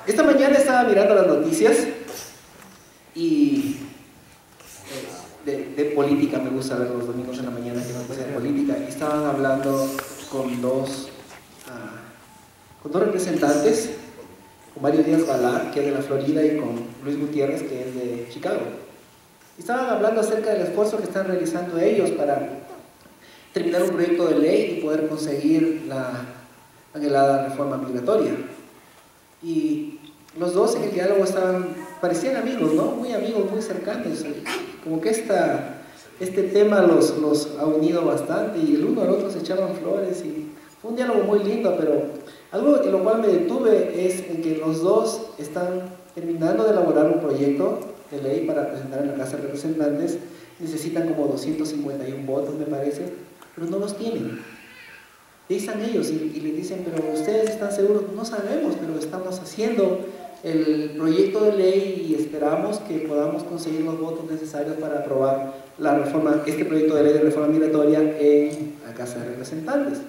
Esta mañana estaba mirando las noticias y de política, me gusta ver los domingos en la mañana que no de política, y estaban hablando con dos representantes, con Mario Díaz Balart, que es de la Florida, y con Luis Gutiérrez, que es de Chicago. Y estaban hablando acerca del esfuerzo que están realizando ellos para terminar un proyecto de ley y poder conseguir la anhelada reforma migratoria. Y los dos en el diálogo parecían amigos, ¿no? Muy amigos, muy cercanos. Como que este tema los ha unido bastante, y el uno al otro se echaban flores, y fue un diálogo muy lindo. Pero algo en lo cual me detuve es en que los dos están terminando de elaborar un proyecto de ley para presentar en la Casa de Representantes. Necesitan como 251 votos, me parece, pero no los tienen. Y ahí están ellos y les dicen: pero ustedes están seguros. No sabemos, pero estamos haciendo el proyecto de ley y esperamos que podamos conseguir los votos necesarios para aprobar este proyecto de ley de reforma migratoria en la Casa de Representantes.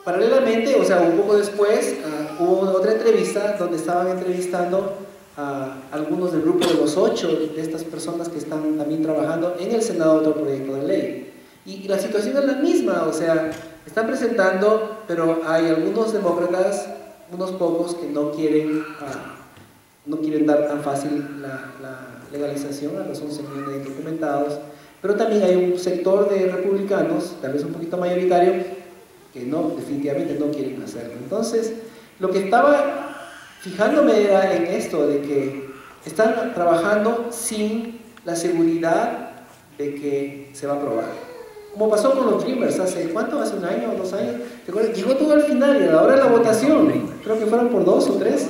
Paralelamente, o sea, un poco después, hubo otra entrevista donde estaban entrevistando a algunos del grupo de los 8 de estas personas que están también trabajando en el Senado otro proyecto de ley. Y la situación es la misma, o sea, están presentando, pero hay algunos demócratas, unos pocos, que no quieren dar tan fácil la legalización a los 11 millones de indocumentados, pero también hay un sector de republicanos, tal vez un poquito mayoritario, que definitivamente no quieren hacerlo. Entonces, lo que estaba fijándome era en esto, de que están trabajando sin la seguridad de que se va a aprobar. Como pasó con los Dreamers, ¿hace cuánto? ¿Hace un año o 2 años? ¿Te acuerdas? Llegó todo al final y a la hora de la votación, creo que fueron por 2 o 3,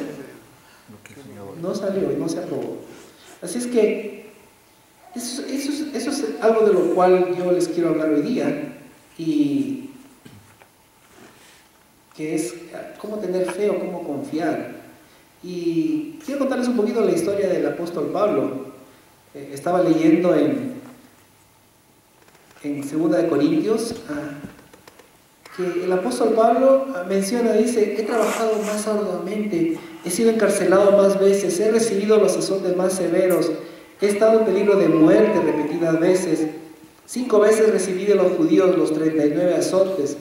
no salió y no se aprobó. Así es que eso es algo de lo cual yo les quiero hablar hoy día, y que es cómo tener fe o cómo confiar. Y quiero contarles un poquito la historia del apóstol Pablo. Estaba leyendo en 2 de Corintios que el apóstol Pablo menciona, dice: he trabajado más arduamente, he sido encarcelado más veces, he recibido los azotes más severos, he estado en peligro de muerte repetidas veces, 5 veces recibí de los judíos los 39 azotes.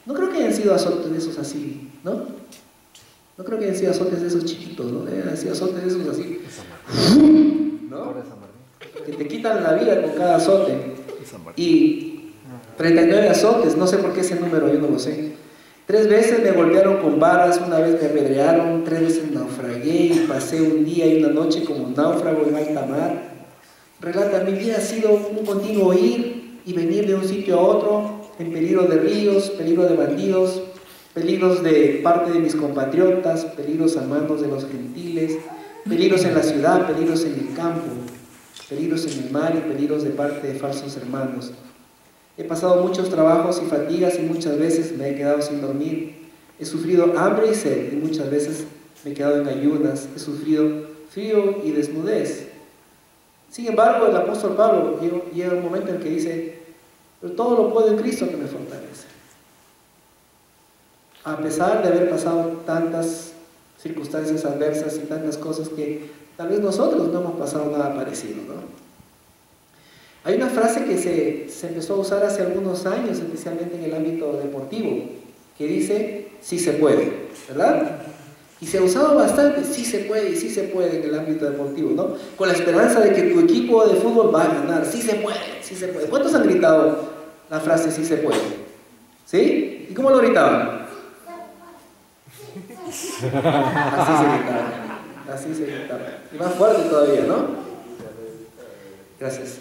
No creo que hayan sido azotes de esos así, ¿no? No creo que hayan sido azotes de esos chiquitos, ¿no? Hayan sido azotes de esos así, ¿no? Que te quitan la vida con cada azote. Y 39 azotes, no sé por qué ese número, yo no lo sé. 3 veces me golpearon con varas, 1 vez me apedrearon, 3 veces naufragué y pasé un día y una noche como náufrago en alta mar. Relata: mi vida ha sido un continuo ir y venir de un sitio a otro, en peligro de ríos, peligro de bandidos, peligros de parte de mis compatriotas, peligros a manos de los gentiles, peligros en la ciudad, peligros en el campo, peligros en el mar y peligros de parte de falsos hermanos. He pasado muchos trabajos y fatigas, y muchas veces me he quedado sin dormir. He sufrido hambre y sed, y muchas veces me he quedado en ayunas. He sufrido frío y desnudez. Sin embargo, el apóstol Pablo llega un momento en que dice: pero todo lo puedo en Cristo que me fortalece. A pesar de haber pasado tantas circunstancias adversas y tantas cosas que tal vez nosotros no hemos pasado nada parecido, ¿no? Hay una frase que se empezó a usar hace algunos años, especialmente en el ámbito deportivo, que dice: sí se puede, ¿verdad? Y se ha usado bastante: sí se puede y sí se puede en el ámbito deportivo, ¿no? Con la esperanza de que tu equipo de fútbol va a ganar. Sí se puede, sí se puede. ¿Cuántos han gritado la frase sí se puede? ¿Sí? ¿Y cómo lo gritaban? Así se gritaba. Y más fuerte todavía, ¿no? Gracias,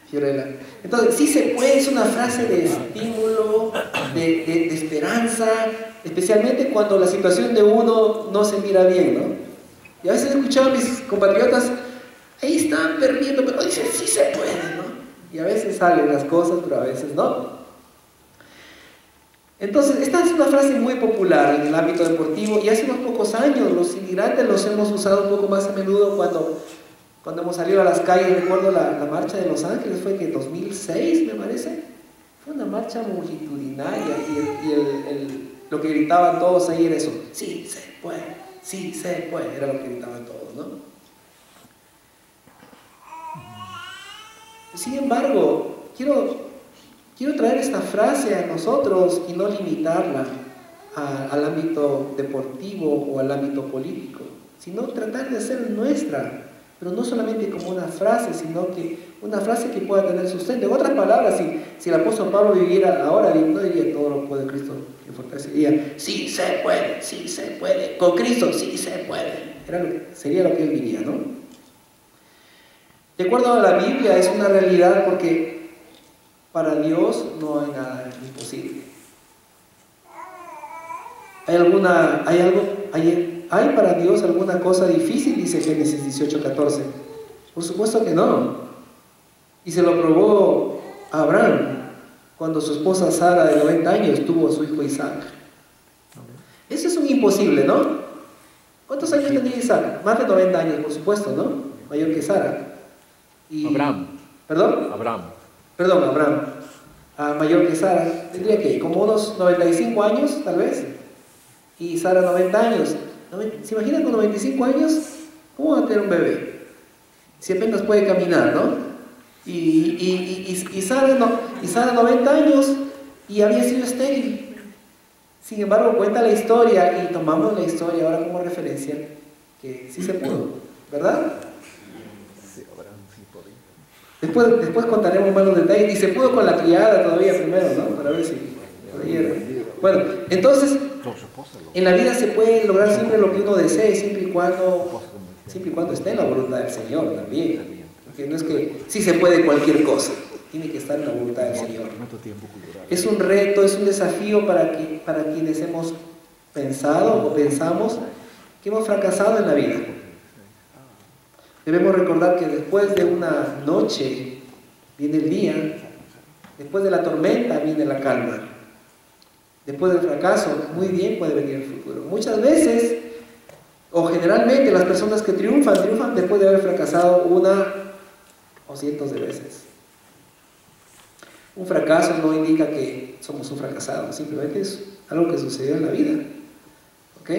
Fiorella. Entonces, sí se puede es una frase de estímulo, de esperanza, especialmente cuando la situación de uno no se mira bien, ¿no? Y a veces he escuchado a mis compatriotas: ahí están perdiendo, pero dicen sí se puede, ¿no? Y a veces salen las cosas, pero a veces no. Entonces, esta es una frase muy popular en el ámbito deportivo, y hace unos pocos años los inmigrantes los hemos usado un poco más a menudo cuando hemos salido a las calles. Recuerdo la marcha de Los Ángeles, fue que 2006, me parece. Fue una marcha multitudinaria, y lo que gritaban todos ahí era eso: sí se sí se puede, era lo que gritaban todos, ¿no? Sin embargo, quiero traer esta frase a nosotros y no limitarla al ámbito deportivo o al ámbito político, sino tratar de hacer nuestra, pero no solamente como una frase, sino que una frase que pueda tener sustento. En otras palabras, si el apóstol Pablo viviera ahora, no diría todo lo puede Cristo que fortalece, diría, sí se puede, con Cristo sí se puede. Sería lo que él diría, ¿no? De acuerdo a la Biblia, es una realidad porque para Dios no hay nada imposible. ¿Hay para Dios alguna cosa difícil? Dice Génesis 18:14. Por supuesto que no. Y se lo probó a Abraham cuando su esposa Sara, de 90 años, tuvo a su hijo Isaac. Eso es un imposible, ¿no? ¿Cuántos años tendría Isaac? Más de 90 años, por supuesto, ¿no? Mayor que Sara. Abraham. ¿Perdón? Abraham. Mayor que Sara. Tendría que, como unos 95 años, tal vez. Y Sara 90 años. ¿Se imaginan con 95 años? ¿Cómo va a tener un bebé? Si apenas puede caminar, ¿no? Y Sara 90 años y había sido estéril. Sin embargo, cuenta la historia y tomamos la historia ahora como referencia, que sí se pudo, ¿verdad? Después contaremos más los detalles. Y se pudo con la criada todavía primero, ¿no? Para ver si podía. Bueno, entonces, en la vida se puede lograr siempre lo que uno desee, siempre y cuando esté en la voluntad del Señor también. Porque no es que sí se puede cualquier cosa, tiene que estar en la voluntad del Señor. Es un reto, es un desafío para quienes hemos pensado o pensamos que hemos fracasado en la vida. Debemos recordar que después de una noche viene el día, después de la tormenta viene la calma, después del fracaso muy bien puede venir el futuro. Muchas veces, o generalmente, las personas que triunfan después de haber fracasado una o cientos de veces. Un fracaso no indica que somos un fracasado, simplemente es algo que sucedió en la vida. ¿Ok?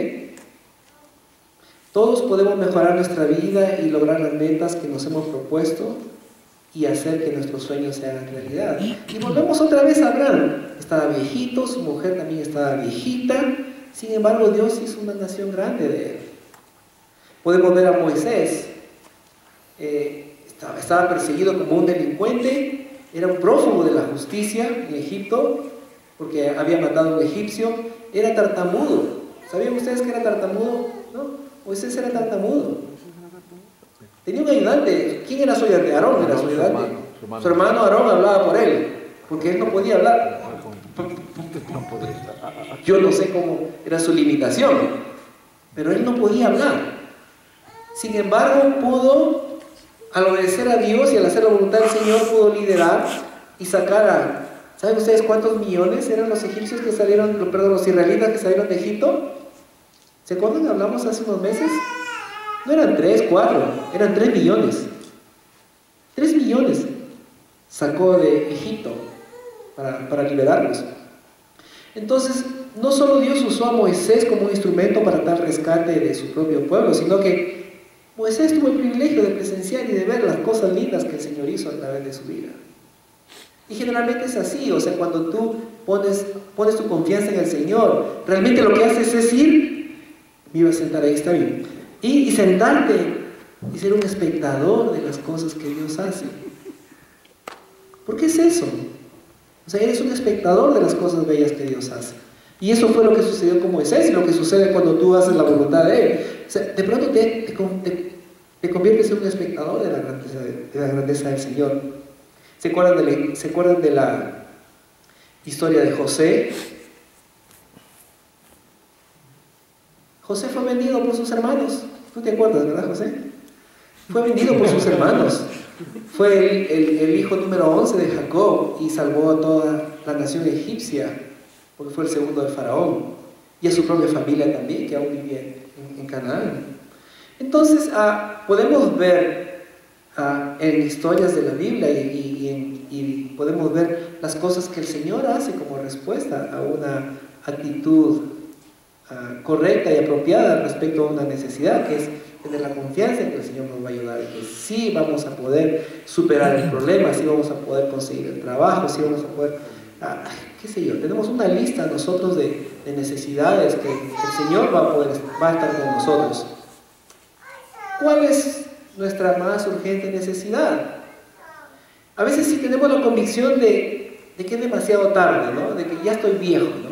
Todos podemos mejorar nuestra vida y lograr las metas que nos hemos propuesto y hacer que nuestros sueños se hagan realidad. Y volvemos otra vez a Abraham. Estaba viejito, su mujer también estaba viejita, sin embargo Dios hizo una nación grande de él. Podemos ver a Moisés, estaba perseguido como un delincuente, era un prófugo de la justicia en Egipto, porque había matado a un egipcio, era tartamudo. ¿Sabían ustedes que era tartamudo? ¿No? Moisés era tartamudo. Tenía un ayudante. ¿Quién era su ayudante? Aarón era su ayudante. Su hermano Aarón hablaba por él, porque él no podía hablar. Yo no sé cómo era su limitación, pero él no podía hablar. Sin embargo, pudo, al obedecer a Dios y al hacer la voluntad del Señor, pudo liderar y sacar a... ¿Saben ustedes cuántos millones eran los egipcios que salieron, los israelitas que salieron de Egipto? ¿Se acuerdan que hablamos hace unos meses? No eran 3, 4, eran 3 millones. 3 millones sacó de Egipto para liberarlos. Entonces, no solo Dios usó a Moisés como un instrumento para dar rescate de su propio pueblo, sino que Moisés tuvo el privilegio de presenciar y de ver las cosas lindas que el Señor hizo a través de su vida. Y generalmente es así, o sea, cuando tú pones tu confianza en el Señor, realmente lo que haces es ir, me iba a sentar ahí, está bien, y sentarte y ser un espectador de las cosas que Dios hace. ¿Por qué es eso? O sea, eres un espectador de las cosas bellas que Dios hace. Y eso fue lo que sucedió con Moisés y lo que sucede cuando tú haces la voluntad de Él. O sea, de pronto te conviertes en un espectador de la grandeza del Señor. ¿Se acuerdan de la historia de José? José fue vendido por sus hermanos. ¿Tú te acuerdas, verdad, José? Fue vendido por sus hermanos. Fue el hijo número 11 de Jacob y salvó a toda la nación egipcia, porque fue el segundo de Faraón, y a su propia familia también, que aún vivía en Canaán. Entonces, podemos ver en historias de la Biblia y podemos ver las cosas que el Señor hace como respuesta a una actitud correcta y apropiada respecto a una necesidad, que es tener la confianza en que el Señor nos va a ayudar, y que sí vamos a poder superar el problema, sí vamos a poder conseguir el trabajo, sí vamos a poder, qué sé yo, tenemos una lista nosotros de necesidades que el Señor va a estar con nosotros. ¿Cuál es nuestra más urgente necesidad? A veces sí tenemos la convicción de que es demasiado tarde, ¿no? De que ya estoy viejo, ¿no?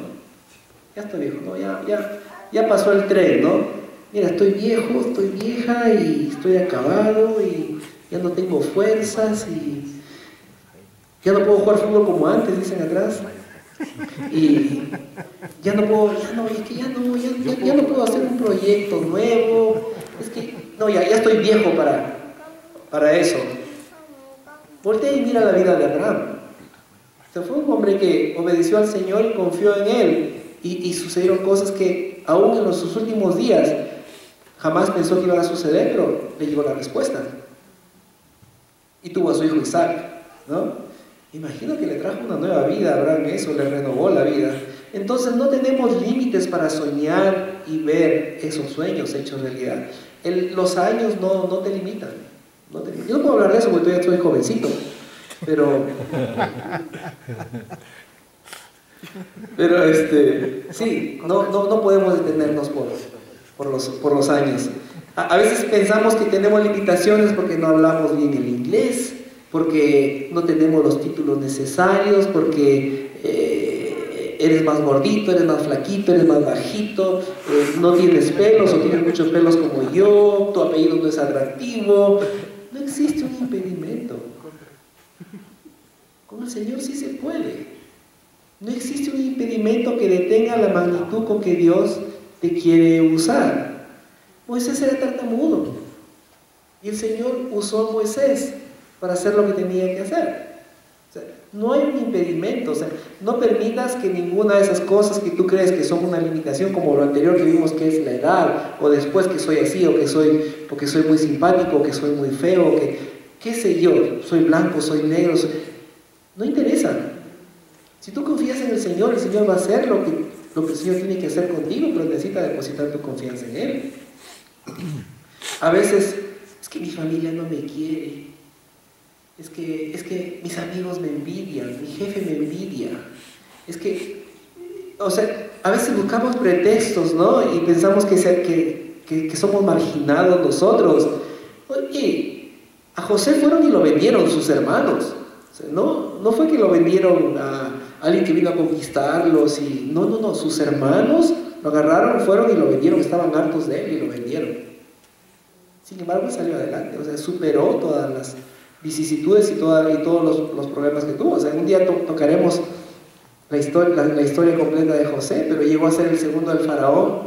Ya estoy viejo, ¿no? Ya pasó el tren, ¿no? Mira, estoy viejo, estoy vieja y estoy acabado y ya no tengo fuerzas y ya no puedo jugar fútbol como antes, dicen atrás. Y ya no puedo, ya no puedo hacer un proyecto nuevo. Es que, no, ya estoy viejo para eso. Voltea y mira la vida de Abraham. O sea, fue un hombre que obedeció al Señor y confió en Él. Y sucedieron cosas que aún en sus últimos días jamás pensó que iban a suceder, pero le llegó la respuesta. Y tuvo a su hijo Isaac, ¿no? Imagino que le trajo una nueva vida a Abraham, eso le renovó la vida. Entonces no tenemos límites para soñar y ver esos sueños hechos realidad. Los años no te limitan. Yo no puedo hablar de eso porque todavía estoy jovencito, pero sí, no podemos detenernos por los años. A veces pensamos que tenemos limitaciones porque no hablamos bien el inglés, porque no tenemos los títulos necesarios, porque eres más gordito, eres más flaquito, eres más bajito, no tienes pelos o tienes muchos pelos como yo, tu apellido no es atractivo. No existe un impedimento. Con el Señor sí se puede. No existe un impedimento que detenga la magnitud con que Dios te quiere usar. Moisés era tartamudo y el Señor usó a Moisés para hacer lo que tenía que hacer. O sea, no hay un impedimento. O sea, no permitas que ninguna de esas cosas que tú crees que son una limitación, como lo anterior que vimos que es la edad, o después que soy así, porque soy muy simpático, o que soy muy feo, o que qué sé yo, soy blanco, soy negro, no interesa. Si tú confías en el Señor va a hacer lo que el Señor tiene que hacer contigo, pero necesita depositar tu confianza en Él. A veces, es que mi familia no me quiere, es que mis amigos me envidian, mi jefe me envidia, o sea, a veces buscamos pretextos, ¿no? Y pensamos que somos marginados nosotros. Oye, a José fueron y lo vendieron sus hermanos. O sea, no fue que lo vendieron a alguien que vino a conquistarlos y no, sus hermanos lo agarraron, fueron y lo vendieron, estaban hartos de él y lo vendieron. Sin embargo, salió adelante, o sea, superó todas las vicisitudes y todos los problemas que tuvo. O sea, un día tocaremos la historia completa de José, pero llegó a ser el segundo del faraón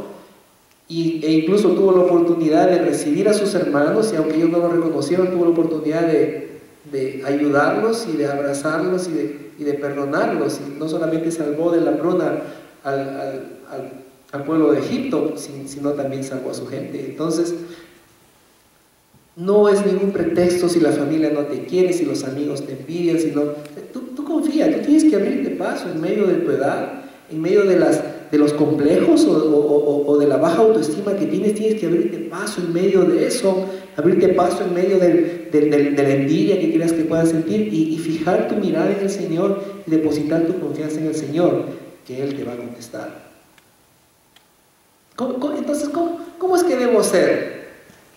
e incluso tuvo la oportunidad de recibir a sus hermanos, y aunque ellos no lo reconocieron, tuvo la oportunidad de ayudarlos y de abrazarlos y de perdonarlos, y no solamente salvó de la hambruna al pueblo de Egipto, sino también salvó a su gente. Entonces, no es ningún pretexto si la familia no te quiere, si los amigos te envidian, tú confía, tú tienes que abrirte paso en medio de tu edad, en medio de los complejos o de la baja autoestima que tienes que abrirte paso en medio de eso, abrirte paso en medio de la envidia que creas que puedas sentir, y fijar tu mirada en el Señor y depositar tu confianza en el Señor, que Él te va a contestar. Entonces, ¿cómo es que debo ser?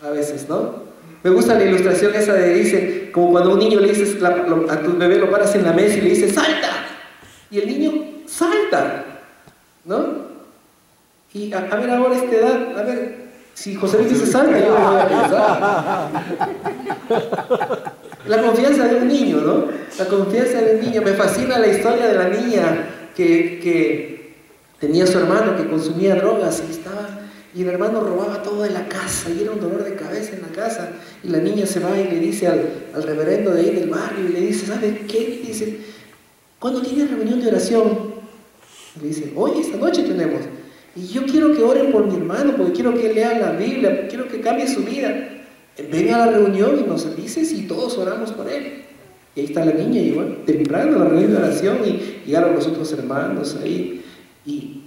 A veces, ¿no? Me gusta la ilustración esa dice, como cuando a un niño le dices, a tu bebé lo paras en la mesa y le dices, ¡salta! Y el niño salta, ¿no? Y a ver ahora esta edad, a ver, si José Luis dice salta, yo no voy a pensar. La confianza de un niño, ¿no? La confianza de un niño. Me fascina la historia de la niña que tenía a su hermano que consumía drogas y el hermano robaba todo de la casa y era un dolor de cabeza en la casa, y la niña se va y le dice al reverendo de ahí del barrio y le dice, ¿sabe qué? Y dice, ¿cuándo tiene reunión de oración? Y le dice, hoy, esta noche tenemos, y yo quiero que oren por mi hermano porque quiero que él lea la Biblia, quiero que cambie su vida. Ven a la reunión y nos avises y todos oramos por él. Y ahí está la niña, y bueno, temprano la reunión de oración, y llegaron los otros hermanos ahí, y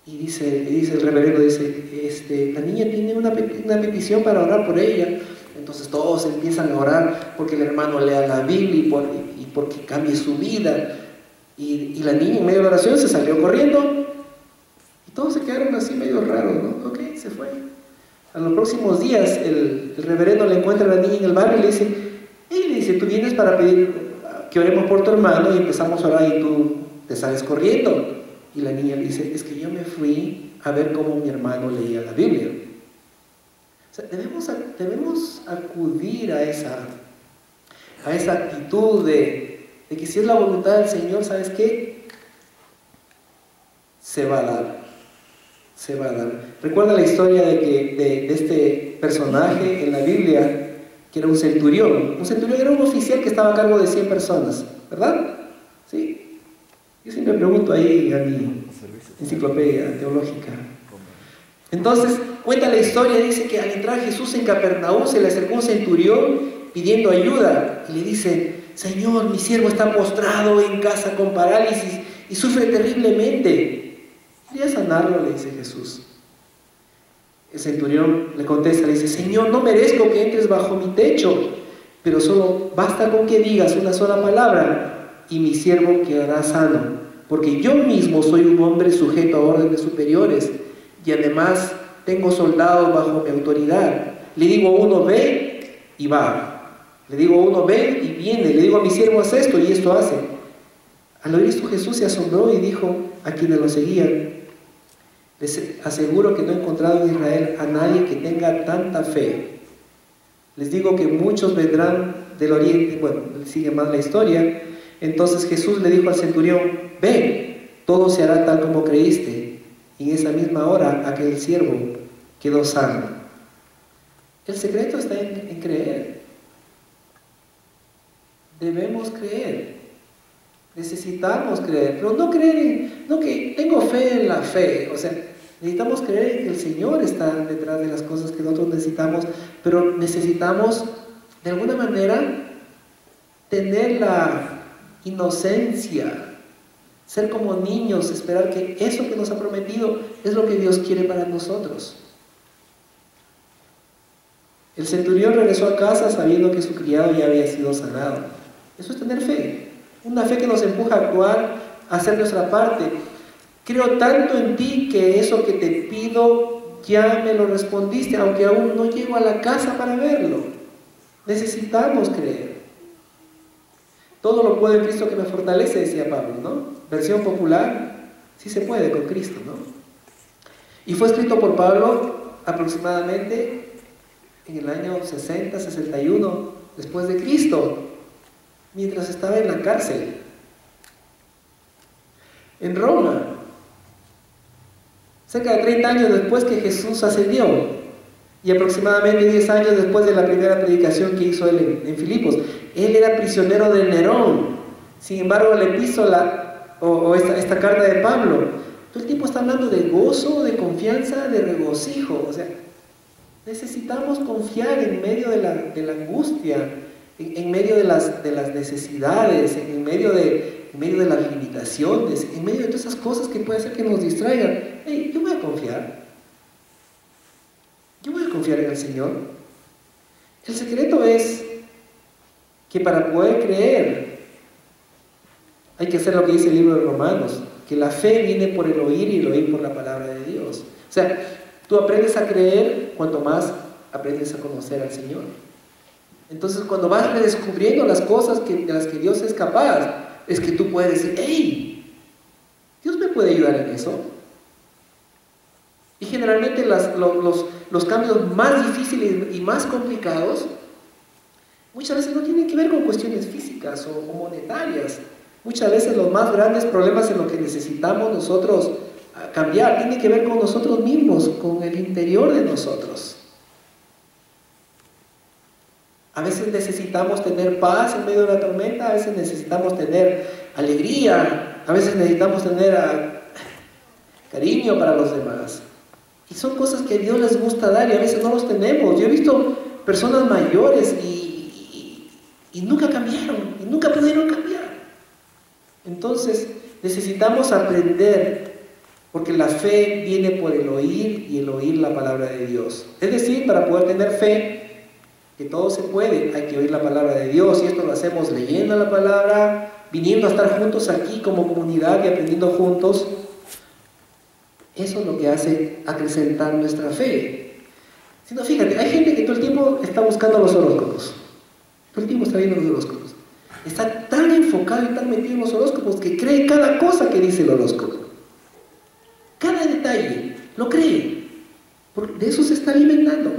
Y dice el reverendo, dice, la niña tiene una petición para orar por ella. Entonces todos empiezan a orar porque el hermano lea la Biblia y porque cambie su vida. Y la niña en medio de la oración se salió corriendo y todos se quedaron así medio raros, ¿no? Ok, se fue. A los próximos días el reverendo le encuentra a la niña en el barrio y le dice, tú vienes para pedir que oremos por tu hermano y empezamos a orar y tú te sales corriendo. Y la niña le dice, es que yo me fui a ver cómo mi hermano leía la Biblia. O sea, debemos acudir a esa actitud de que si es la voluntad del Señor, ¿sabes qué? Se va a dar. Recuerda la historia de este personaje en la Biblia, que era un centurión. Un centurión era un oficial que estaba a cargo de 100 personas, ¿verdad? ¿Sí? Yo siempre pregunto ahí a mi enciclopedia teológica. Entonces, cuenta la historia, dice que al entrar Jesús en Capernaum se le acercó un centurión pidiendo ayuda y le dice, Señor, mi siervo está postrado en casa con parálisis y sufre terriblemente. Quería sanarlo, le dice Jesús. El centurión le contesta, le dice, Señor, no merezco que entres bajo mi techo, pero solo basta con que digas una sola palabra y mi siervo quedará sano, porque yo mismo soy un hombre sujeto a órdenes superiores y además tengo soldados bajo mi autoridad. Le digo a uno, ve y va. Le digo a uno, ve y viene. Le digo a mi siervo, haz esto y esto hace. Al oír esto Jesús se asombró y dijo a quienes lo seguían, les aseguro que no he encontrado en Israel a nadie que tenga tanta fe. Les digo que muchos vendrán del oriente. Bueno, sigue más la historia. Entonces Jesús le dijo al centurión, ve, todo se hará tal como creíste. Y en esa misma hora aquel siervo quedó sano. El secreto está en creer. Debemos creer. Necesitamos creer, pero no creer no que tengo fe en la fe. O sea, necesitamos creer en que el Señor está detrás de las cosas que nosotros necesitamos, pero necesitamos de alguna manera tener la inocencia, ser como niños, esperar que eso que nos ha prometido es lo que Dios quiere para nosotros. El centurión regresó a casa sabiendo que su criado ya había sido sanado. Eso es tener fe, una fe que nos empuja a actuar, a hacer nuestra parte. Creo tanto en ti que eso que te pido ya me lo respondiste, aunque aún no llego a la casa para verlo. Necesitamos creer. Todo lo puedo en Cristo que me fortalece, decía Pablo, ¿no? Versión popular, sí se puede con Cristo, ¿no? Y fue escrito por Pablo aproximadamente en el año 60, 61 después de Cristo, mientras estaba en la cárcel, en Roma, cerca de 30 años después que Jesús ascendió, y aproximadamente 10 años después de la primera predicación que hizo él en Filipos. Él era prisionero de Nerón. Sin embargo, la epístola o esta carta de Pablo, todo el tiempo está hablando de gozo, de confianza, de regocijo. O sea, necesitamos confiar en medio de la angustia, en medio de las necesidades, en medio de las limitaciones, en medio de todas esas cosas que puede ser que nos distraigan. Hey, yo voy a confiar. Yo voy a confiar en el Señor. El secreto es que para poder creer hay que hacer lo que dice el libro de Romanos, que la fe viene por el oír y el oír por la palabra de Dios. O sea, tú aprendes a creer cuanto más aprendes a conocer al Señor. Entonces, cuando vas redescubriendo las cosas de las que Dios es capaz, es que tú puedes decir, hey, Dios me puede ayudar en eso. Y generalmente los cambios más difíciles y más complicados muchas veces no tienen que ver con cuestiones físicas o monetarias. Muchas veces los más grandes problemas en los que necesitamos nosotros cambiar tienen que ver con nosotros mismos, con el interior de nosotros. A veces necesitamos tener paz en medio de la tormenta, a veces necesitamos tener alegría, a veces necesitamos tener cariño para los demás. Y son cosas que a Dios les gusta dar y a veces no los tenemos. Yo he visto personas mayores y nunca cambiaron, y nunca pudieron cambiar. Entonces necesitamos aprender Porque la fe viene por el oír y el oír la palabra de Dios. Es decir, para poder tener fe, que todo se puede, hay que oír la palabra de Dios. Y esto lo hacemos leyendo la palabra, viniendo a estar juntos aquí como comunidad y aprendiendo juntos. Eso es lo que hace acrecentar nuestra fe. Si no, fíjate, hay gente que todo el tiempo está buscando los horóscopos. Todo el tiempo está viendo los horóscopos. Está tan enfocado y tan metido en los horóscopos que cree cada cosa que dice el horóscopo. Cada detalle, lo cree. De eso se está alimentando.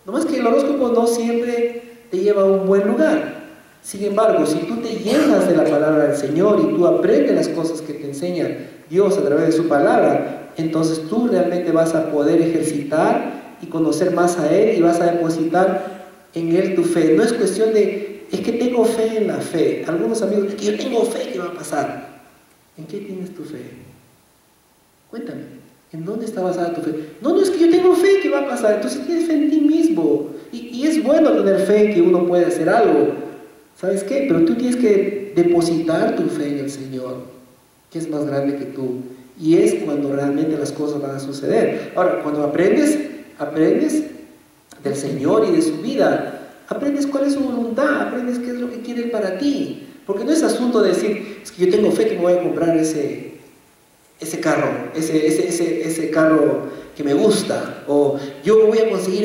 Nomás que el horóscopo no siempre te lleva a un buen lugar. Sin embargo, si tú te llenas de la palabra del Señor y tú aprendes las cosas que te enseña Dios a través de su palabra, entonces tú realmente vas a poder ejercitar y conocer más a Él y vas a depositar en Él tu fe. No es cuestión de, es que tengo fe en la fe. Algunos amigos dicen que yo tengo fe, ¿qué va a pasar? ¿En qué tienes tu fe? Cuéntame, ¿en dónde está basada tu fe? No, es que yo tengo fe, ¿qué va a pasar? Entonces tienes fe en ti mismo. Y es bueno tener fe en que uno puede hacer algo. ¿Sabes qué? Pero tú tienes que depositar tu fe en el Señor, que es más grande que tú. Y es cuando realmente las cosas van a suceder. Ahora, cuando aprendes del Señor y de su vida, aprendes cuál es su voluntad, aprendes qué es lo que quiere Él para ti. Porque no es asunto de decir, es que yo tengo fe que me voy a comprar ese carro que me gusta, o yo voy a conseguir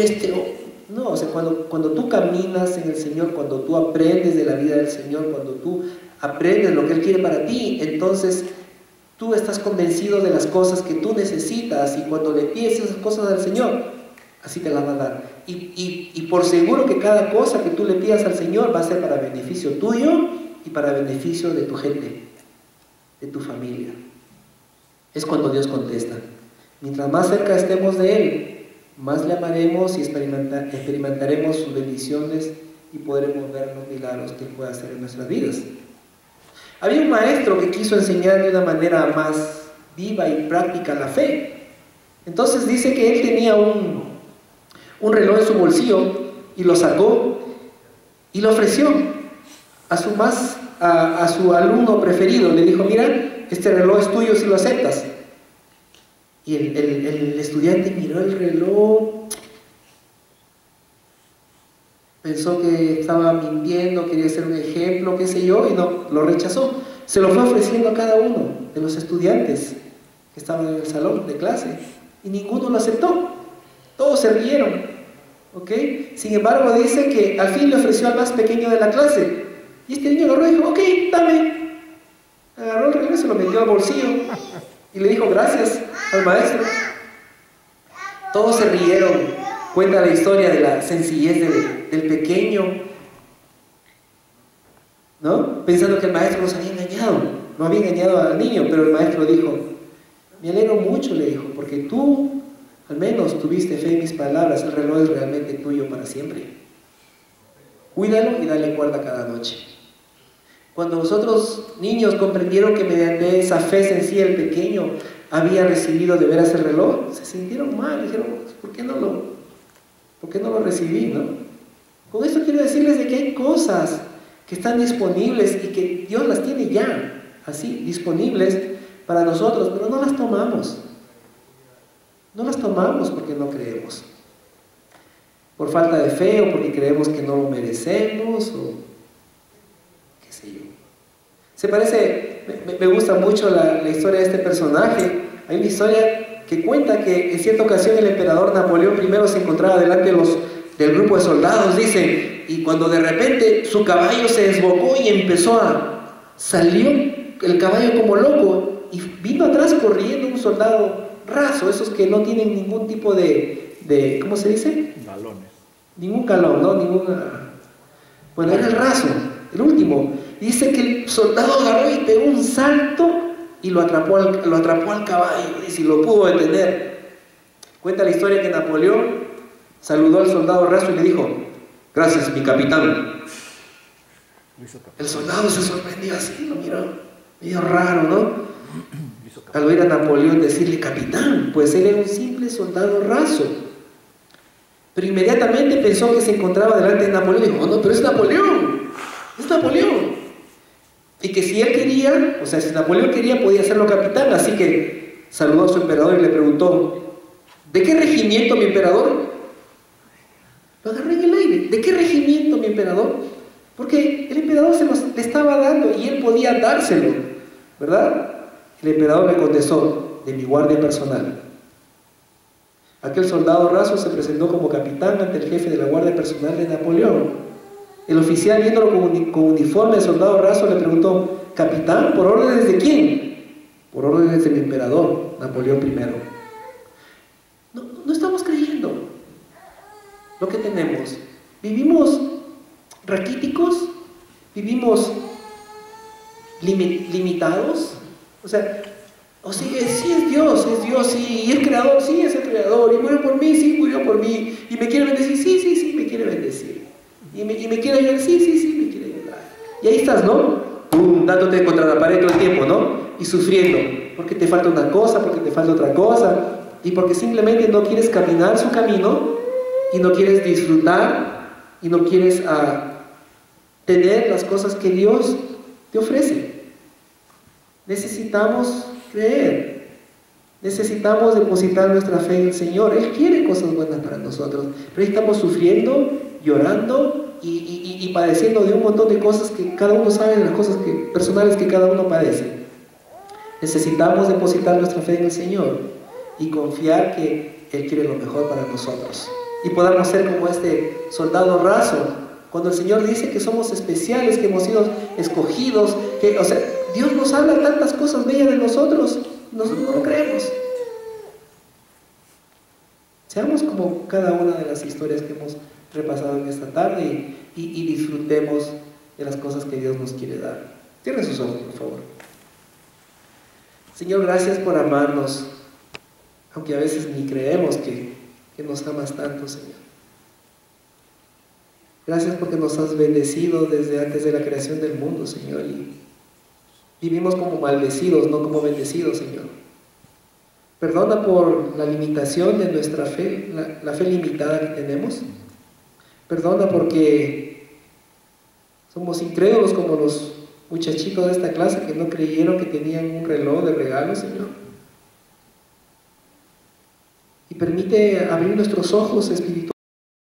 No, o sea, cuando tú caminas en el Señor, cuando tú aprendes de la vida del Señor, cuando tú aprendes lo que Él quiere para ti, entonces tú estás convencido de las cosas que tú necesitas, y cuando le pides esas cosas al Señor, así te las va a dar. Y por seguro que cada cosa que tú le pidas al Señor va a ser para beneficio tuyo y para beneficio de tu gente, de tu familia. Es cuando Dios contesta. Mientras más cerca estemos de Él, más le amaremos y experimentaremos sus bendiciones y podremos ver los milagros que Él puede hacer en nuestras vidas. Había un maestro que quiso enseñar de una manera más viva y práctica la fe. Entonces dice que él tenía un reloj en su bolsillo y lo sacó y lo ofreció a su alumno preferido. Le dijo, mira, este reloj es tuyo si lo aceptas. Y el estudiante miró el reloj, pensó que estaba mintiendo, quería ser un ejemplo, qué sé yo, y no, lo rechazó. Se lo fue ofreciendo a cada uno de los estudiantes que estaban en el salón de clase, y ninguno lo aceptó. Todos se rieron, ¿ok? Sin embargo, dice que al fin le ofreció al más pequeño de la clase, y este niño agarró y dijo, ok, dame. Agarró el reloj y se lo metió al bolsillo, y le dijo gracias al maestro. Todos se rieron. Cuenta la historia de la sencillez del pequeño, ¿no? Pensando que el maestro los había engañado. No había engañado al niño, pero el maestro dijo, me alegro mucho, le dijo, porque tú al menos tuviste fe en mis palabras. El reloj es realmente tuyo para siempre. Cuídalo y dale cuerda cada noche. Cuando los otros niños comprendieron que mediante esa fe sencilla el pequeño había recibido de veras el reloj, se sintieron mal, dijeron, ¿por qué no lo recibí, no? Con esto quiero decirles de que hay cosas que están disponibles y que Dios las tiene ya, así, disponibles para nosotros, pero no las tomamos. No las tomamos porque no creemos. Por falta de fe o porque creemos que no lo merecemos o qué sé yo. Se parece, me gusta mucho la historia de este personaje. Hay una historia que cuenta que en cierta ocasión el emperador Napoleón I se encontraba delante del grupo de soldados, dice, y cuando de repente su caballo se desbocó y salió el caballo como loco, y vino atrás corriendo un soldado raso, esos que no tienen ningún tipo de ¿cómo se dice? Galones. Ningún galón, ¿no? Bueno, era el raso, el último. Dice que el soldado agarró y pegó un salto y lo atrapó al caballo, y si lo pudo detener. Cuenta la historia que Napoleón saludó al soldado raso y le dijo, gracias, mi capitán. El soldado se sorprendió así, lo miró, medio raro, ¿no? Al oír a Napoleón decirle capitán, pues él era un simple soldado raso. Pero inmediatamente pensó que se encontraba delante de Napoleón y dijo, oh, no, pero es Napoleón, es Napoleón. Y que si él quería, o sea, si Napoleón quería, podía hacerlo capitán, así que saludó a su emperador y le preguntó: ¿de qué regimiento, mi emperador? Lo agarré en el aire. ¿De qué regimiento, mi emperador? Porque el emperador le estaba dando y él podía dárselo, ¿verdad? El emperador le contestó: de mi guardia personal. Aquel soldado raso se presentó como capitán ante el jefe de la guardia personal de Napoleón. El oficial, viéndolo con uniforme de soldado raso, le preguntó: capitán, ¿por órdenes de quién? Por órdenes de mi emperador, Napoleón I. No estamos creyendo lo que tenemos. Vivimos raquíticos, vivimos limitados. O sea, sí es Dios, sí, y el creador, sí es el creador, y murió por mí, sí, murió por mí, y me quiere bendecir, sí, me quiere bendecir, y me quiere ayudar, sí, me quiere ayudar. Y ahí estás, ¿no? Dándote contra la pared todo el tiempo, ¿no? Y sufriendo, porque te falta una cosa, porque te falta otra cosa, y porque simplemente no quieres caminar su camino, y no quieres disfrutar, y no quieres tener las cosas que Dios te ofrece. Necesitamos creer, necesitamos depositar nuestra fe en el Señor. Él quiere cosas buenas para nosotros, pero estamos sufriendo, llorando y padeciendo de un montón de cosas que cada uno sabe, de las cosas personales que cada uno padece. Necesitamos depositar nuestra fe en el Señor y confiar que Él quiere lo mejor para nosotros, y podamos ser como este soldado raso. Cuando el Señor dice que somos especiales, que hemos sido escogidos, Dios nos habla tantas cosas bellas de nosotros, nosotros no lo creemos. Seamos como cada una de las historias que hemos repasado en esta tarde y disfrutemos de las cosas que Dios nos quiere dar. Cierren sus ojos, por favor. Señor, gracias por amarnos, aunque a veces ni creemos que nos amas tanto, Señor. Gracias porque nos has bendecido desde antes de la creación del mundo, Señor, y vivimos como maldecidos, no como bendecidos, Señor. Perdona por la limitación de nuestra fe, la fe limitada que tenemos. Perdona porque somos incrédulos como los muchachitos de esta clase que no creyeron que tenían un reloj de regalo, Señor. Y permite abrir nuestros ojos espirituales